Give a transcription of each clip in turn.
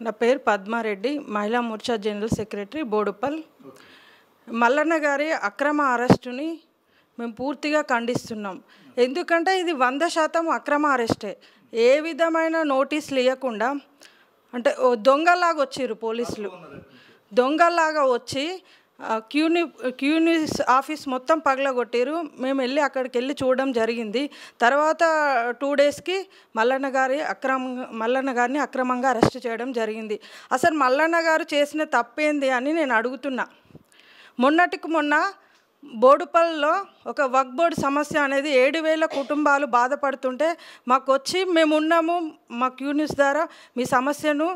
నా పేరు పద్మారెడ్డి, మహిళా మోర్చా జనరల్ సెక్రటరీ, బోడుప్పల్. మల్లన్న గారి అక్రమ అరెస్టుని మేము పూర్తిగా ఖండిస్తున్నాం. ఎందుకంటే ఇది 100% అక్రమ అరెస్టే. ఏ విధమైన నోటీసులు ఇవ్వకుండా, అంటే దొంగలాగా వచ్చిర్రు పోలీసులు. దొంగలాగా వచ్చి క్యూనిస్ ఆఫీస్ మొత్తం పగలగొట్టారు. మేము అక్కడికి వెళ్ళి చూడడం జరిగింది. తర్వాత 2 డేస్కి మల్లన్న గారిని అక్రమంగా అరెస్ట్ చేయడం జరిగింది. అసలు మల్లన్న గారు చేసిన తప్పేంది అని నేను అడుగుతున్నా. మొన్నటికి మొన్న బోడుపల్లో ఒక వక్ఫ్ బోర్డు సమస్య అనేది 7,000 కుటుంబాలు బాధపడుతుంటే మాకు వచ్చి మేము ఉన్నాము, మా క్యూనిస్ ద్వారా మీ సమస్యను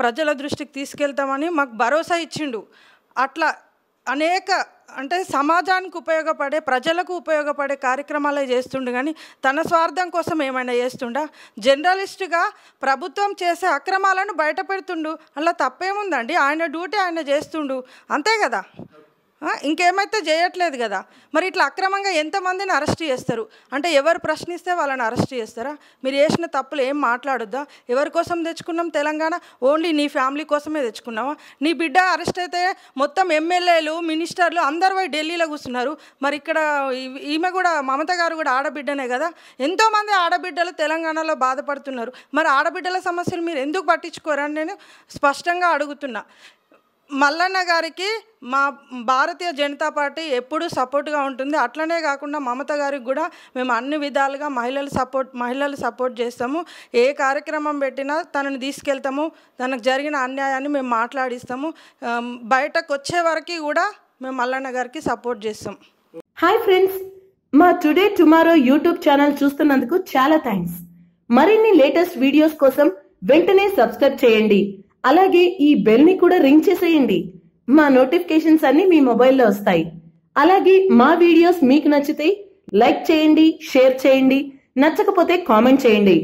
ప్రజల దృష్టికి తీసుకెళ్తామని మాకు భరోసా ఇచ్చిండు. అట్లా అనేక అంటే సమాజానికి ఉపయోగపడే, ప్రజలకు ఉపయోగపడే కార్యక్రమాలే చేస్తుండు. కానీ తన స్వార్థం కోసం ఏమైనా చేస్తుండా? జర్నలిస్టుగా ప్రభుత్వం చేసే అక్రమాలను బయట పెడుతుండు. అలా తప్పేముందండి? ఆయన డ్యూటీ ఆయన చేస్తుండు, అంతే కదా. ఇంకేమైతే చేయట్లేదు కదా. మరి ఇట్లా అక్రమంగా ఎంతమందిని అరెస్ట్ చేస్తారు? అంటే ఎవరు ప్రశ్నిస్తే వాళ్ళని అరెస్ట్ చేస్తారా? మీరు చేసిన తప్పులు ఏం మాట్లాడొద్దా? ఎవరి కోసం తెచ్చుకున్నాం తెలంగాణ? ఓన్లీ నీ ఫ్యామిలీ కోసమే తెచ్చుకున్నావా? నీ బిడ్డ అరెస్ట్ అయితే మొత్తం ఎమ్మెల్యేలు, మినిస్టర్లు అందరు పోయి ఢిల్లీలో కూర్చున్నారు. మరి ఇక్కడ ఈమె కూడా, మమత గారు కూడా ఆడబిడ్డనే కదా. ఎంతోమంది ఆడబిడ్డలు తెలంగాణలో బాధపడుతున్నారు. మరి ఆడబిడ్డల సమస్యలు మీరు ఎందుకు పట్టించుకోరని నేను స్పష్టంగా అడుగుతున్నా. మల్లన్న గారికి మా భారతీయ జనతా పార్టీ ఎప్పుడూ సపోర్ట్గా ఉంటుంది. అట్లనే కాకుండా మమత గారికి కూడా మేము అన్ని విధాలుగా మహిళలు సపోర్ట్ చేస్తాము. ఏ కార్యక్రమం పెట్టినా తనని తీసుకెళ్తాము. తనకు జరిగిన అన్యాయాన్ని మేము మాట్లాడిస్తాము. బయటకు వచ్చే వరకు కూడా మేము మల్లన్న గారికి సపోర్ట్ చేస్తాం. హాయ్ ఫ్రెండ్స్, మా టుడే టుమారో యూట్యూబ్ ఛానల్ చూస్తున్నందుకు చాలా థ్యాంక్స్. మరిన్ని లేటెస్ట్ వీడియోస్ కోసం వెంటనే సబ్స్క్రైబ్ చేయండి. అలాగే ఈ బెల్ ని కూడా రింగ్ చేసేయండి. మా నోటిఫికేషన్స్ అన్ని మీ మొబైల్లో వస్తాయి. అలాగే మా వీడియోస్ మీకు నచ్చితే లైక్ చేయండి, షేర్ చేయండి, నచ్చకపోతే కామెంట్ చేయండి.